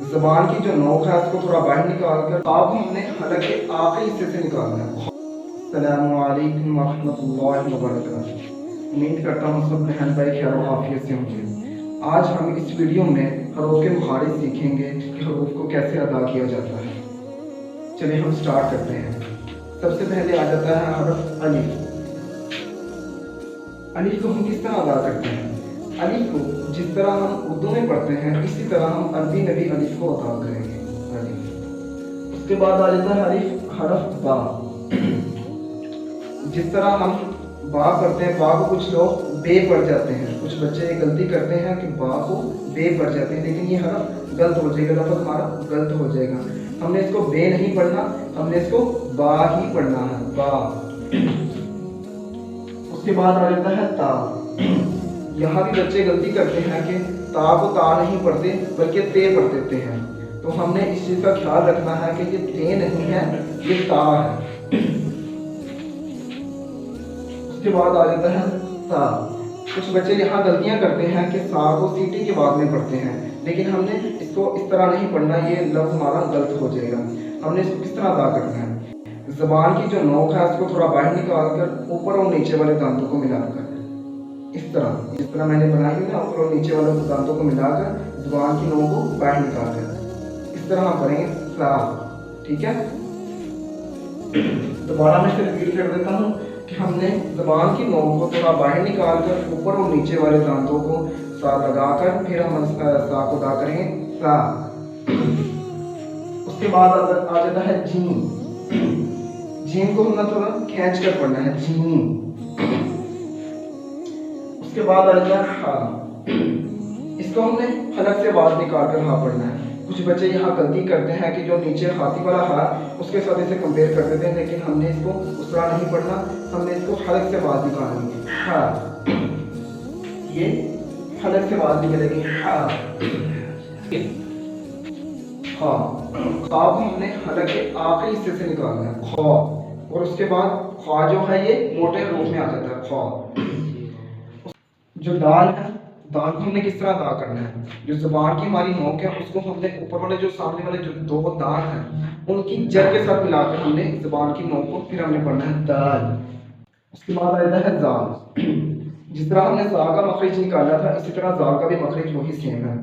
ज़बान की जो नोक है उसको थोड़ा बाहर निकाल कर आप हमने हलक के आखिरी हिस्से से निकालना है। अस्सलामु अलैकुम वरहमतुल्लाहि वबरकातुहू। उम्मीद करता हूँ सब बहन भाई खैर आफियत से होंगे। आज हम इस वीडियो में हरूफ के मुखारिज सीखेंगे कि हरूफ को कैसे अदा किया जाता है। चलिए हम स्टार्ट करते हैं। सबसे पहले आ जाता है हरफ अलिफ। अलिफ को हम किस तरह अदा करते हैं? अलिफ को जिस तरह हम उर्दू में पढ़ते हैं इसी तरह हम अरबी में भी अलिफ को अदा करेंगे। अलिफ। उसके बाद आ जाता है अलिफ हरफ बा। जिस तरह हम बा पढ़ते हैं, बा को कुछ लोग बे पढ़ जाते हैं, कुछ बच्चे गलती करते हैं कि बा को बे पढ़ जाते हैं, लेकिन ये हरफ गलत हो जाएगा, लफ्ज़ हमारा गलत हो जाएगा। हमने इसको बे नहीं पढ़ना, हमने इसको बा ही पढ़ना है, बा। उसके बाद आ जाता है ता। यहाँ भी बच्चे गलती करते हैं कि ता को ता नहीं पढ़ते बल्कि ते पढ़ देते हैं, तो हमने इस चीज़ का ख्याल रखना है कि ये ते नहीं है, ये ता है। उसके बाद आ जाता है सा। कुछ बच्चे यहाँ गलतियाँ करते हैं कि सा को सीटी के बाद में पढ़ते हैं, लेकिन हमने इसको इस तरह नहीं पढ़ना, ये लफ्ज़ हमारा गलत हो जाएगा। हमने इसको किस तरह अदा करना है? ज़बान की जो नोक है उसको थोड़ा बाहर निकाल कर ऊपर और नीचे वाले दांतों को मिलाकर इस तरह, जिस तरह मैंने बनाई है ना, ऊपर और नीचे वाले दांतों को मिलाकर ज़बान की नोक को बाहर निकाल कर इस तरह हम करेंगे सा। ठीक है, दोबारा मैं फिर रिपीट कर देता हूँ कि हमने ज़बान की नोक को थोड़ा बाहर निकाल कर ऊपर और नीचे वाले दांतों को सा लगाकर फिर हम सा को अदा करेंगे सा। उसके बाद आ जाता है जीम। जीम को हमने थोड़ा खींच कर पढ़ना है, जीम। उसके बाद आ जाता है हा। इसको हमने हलक से आवाज निकाल कर हा पढ़ना है। कुछ बच्चे यहाँ गलती करते हैं कि जो नीचे हाथी वाला हा उसके साथ इसे कंपेयर कर देते हैं, लेकिन हमने इसको उस तरह नहीं पढ़ना, हमने इसको हलक से आवाज निकालनी है, हा। ये हलक से आवाज निकलेगी, हा। खा। खा को हमने हलक के आखिरी हिस्से से निकालना है, खा। और उसके बाद खा जो है ये मोटे रूप में आ जाता है, खा। जो दाल है, दाल को हमने किस तरह अदा करना है? जो ज़बान की हमारी नोक है उसको हमने ऊपर वाले जो सामने वाले जो दो दांत हैं उनकी जड़ के साथ मिलाकर हमने ज़बान की नोक को फिर हमने पढ़ना है दाल। उसके बाद आ जाता है जाल। जिस तरह हमने जा का मखरज निकाला था इसी तरह जाल का भी मखरज वही सेम है।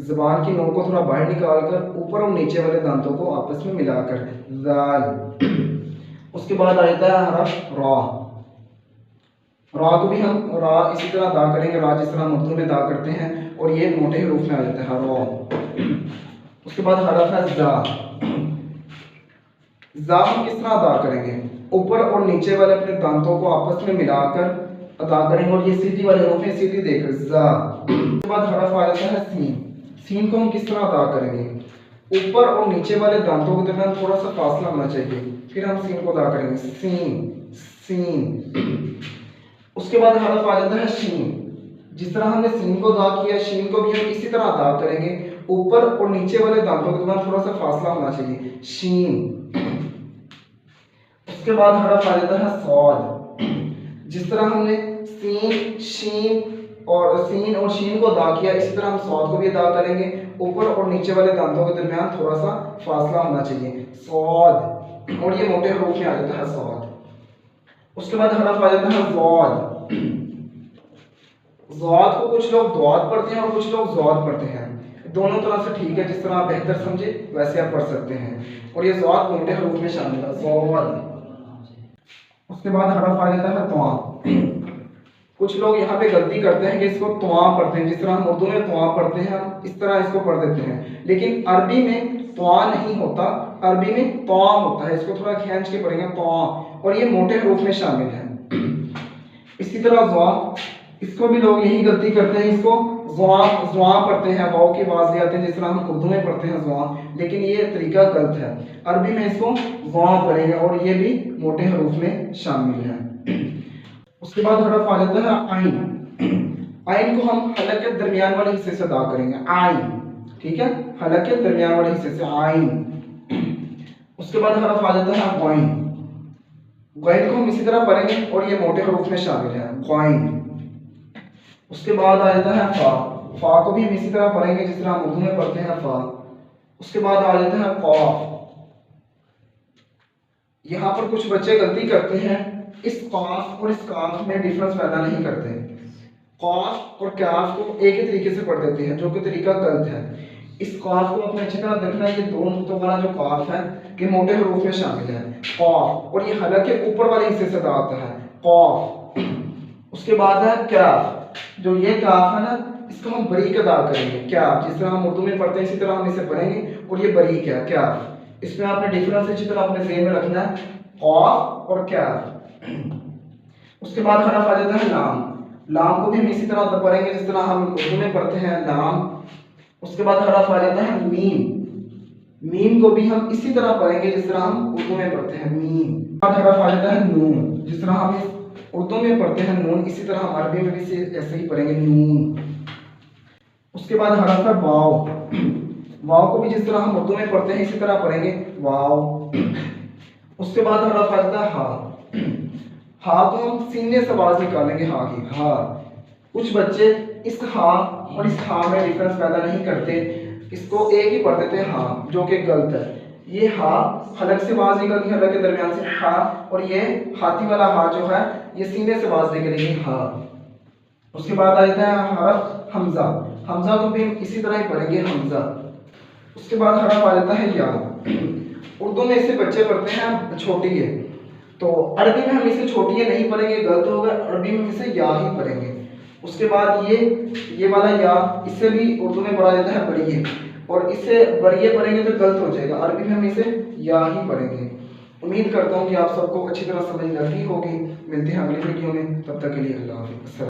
ज़बान की नोक को थोड़ा बाहर निकाल कर ऊपर और नीचे वाले दांतों को आपस में मिलाकर जाल। उसके बाद आ जाता है हरफ रा। रा को भी हम रा इसी तरह अदा करेंगे, रा जिस तरह हम उर्दू में अदा करते हैं, और ये मोटे रूप में आ जाता है, रा। उसके बाद हरफ है जा। जा हम किस तरह अदा करेंगे? ऊपर और नीचे वाले अपने दांतों को आपस में मिलाकर अदा करेंगे, और ये सीधी वाले रूप में सीधी देकर जा। उसके बाद हरफ आ जाता है सीन। सीन को हम किस तरह अदा करेंगे? ऊपर और नीचे वाले दांतों के दरमियान थोड़ा सा फासला होना चाहिए, फिर हम सीन को अदा करेंगे, सीन, सीन। उसके बाद हरफ आ जाता है शीन। जिस तरह हमने सीन को अदा किया, शीन को भी हम इसी तरह अदा करेंगे, ऊपर और नीचे वाले दांतों के दरमियान थोड़ा सा फासला होना चाहिए, शीन। उसके बाद हरफ आ जाता है सौद। जिस तरह हमने सीन, शीन और शीन को अदा किया इसी तरह हम सौद को भी अदा करेंगे, ऊपर और नीचे वाले दांतों के दरमियान थोड़ा सा फासला होना चाहिए, सौद। और ये मोटे रूप में आ जाता है सौद। उसके बाद हरफ आ जाता है ज़ौद। ज़ौद को कुछ लोग द्वाद पढ़ते हैं और कुछ लोग ज़ौद पढ़ते हैं, दोनों तरह से ठीक है, जिस तरह आप बेहतर समझे वैसे आप पढ़ सकते हैं। और ये ज़ौद मोटे रूप में शामिल है, ज़ौद। उसके बाद हरफ आ जाता है त्वा। कुछ लोग यहाँ पे गलती करते हैं कि इसको त्वा पढ़ते हैं, जिस तरह हम उर्दू में त्वा पढ़ते हैं हम इस तरह इसको पढ़ देते हैं, लेकिन अरबी में त्वा नहीं होता, अरबी में त्वा होता है। इसको थोड़ा खींच के पढ़ेंगे, त्वा, और ये मोटे रूप में शामिल है। इसी तरह ज़्वा, इसको भी लोग यही गलती करते हैं, इसको ज़्वा पढ़ते हैं, वाव की आवाज़ ले आते हैं, जिस तरह हम उर्दू में पढ़ते हैं ज़्वा, लेकिन ये तरीका गलत है। अरबी में इसको ज़्वा पढ़ेंगे और ये भी मोटे रूप में शामिल है। उसके बाद हरफ आ जाता है आइन। आइन को हम हलक के दरमियान वाले हिस्से से अदा करेंगे, आइन। ठीक है, हलक के दरमियान वाले हिस्से से आइन। उसके बाद हरफ आ जाता है गौइन। गौइन को हम इसी तरह पढ़ेंगे और ये मोटे हरूफ में शामिल है, गौइन। उसके बाद आ जाता है फा। फा को भी हम इसी तरह पढ़ेंगे जिस तरह हम उर्दू में पढ़ते हैं, फा। उसके बाद आ जाता है कॉफ। यहाँ पर कुछ बच्चे गलती करते हैं, इस कॉफ और इस काफ में डिफरेंस पैदा नहीं करते, कॉफ और काफ को एक ही तरीके से पढ़ देते हैं, जो कि तरीका गलत है। इस कॉफ को अपने अच्छी तरह देखना है, ये दो नुक्तों वाला जो कॉफ है ये मोटे हरूफ में शामिल है, कॉफ, और ये हलक के ऊपर वाले हिस्से से अदा होता है, कॉफ। उसके बाद है काफ, जो ये काफ है ना, इसको हम बरीक अदा करेंगे, काफ, जिस तरह हम उर्दू में पढ़ते हैं इसी तरह हम इसे पढ़ेंगे, और ये बरीक है, काफ। इसमें आपने डिफरेंस अच्छी तरह अपने ज़हन में रखना है, कॉफ और काफ। उसके बाद हरफ आ जाता है लाम। लाम को भी हम इसी तरह पढ़ेंगे जिस तरह हम उर्दू में पढ़ते हैं, लाम। उसके बाद हरफ आ जाता है मीम। मीम को भी हम इसी तरह पढ़ेंगे जिस तरह हम उर्दू में पढ़ते हैं, मीम। बाद हरफ आ जाता है नून, जिस तरह हम उर्दू में पढ़ते हैं नून, इसी तरह हम अरबी में भी ऐसे ही पढ़ेंगे, नून। उसके बाद हरफ है वाव। वाव को भी जिस तरह हम उर्दू में पढ़ते हैं इसी तरह पढ़ेंगे, वाव। उसके बाद हरफ आ जाता है हा। हा को हम सीने से आवाज निकालेंगे, हा की, हा। कुछ बच्चे इस हा और इस हा में डिफरेंस पैदा नहीं करते, इसको एक ही पढ़ देते हैं, हा, जो कि गलत है। ये हा हलक से आवाज निकलती है, हलक के दरमियान से हा, और ये हाथी वाला हा जो है ये सीने से आवाज निकलेगी, हा। उसके बाद आ जाता है हरफ हमजा। हमजा को भी इसी तरह ही पढ़ेंगे, हमजा। उसके बाद हरफ आ जाता है या। उर्दू में इसे बच्चे पढ़ते हैं छोटी है, तो अरबी में हम इसे छोटी है नहीं पढ़ेंगे, गलत होगा, अरबी में इसे या ही पढ़ेंगे। उसके बाद ये वाला या, इससे भी उर्दू में पढ़ा जाता है बड़ी है, और इससे बड़िए पढ़ेंगे तो गलत हो जाएगा, अरबी में हम इसे या ही पढ़ेंगे। उम्मीद करता हूँ कि आप सबको अच्छी तरह समझ लगी होगी। मिलते हैं अगली वीडियो में, तब तक के लिए अल्लाह हाफ़िज़।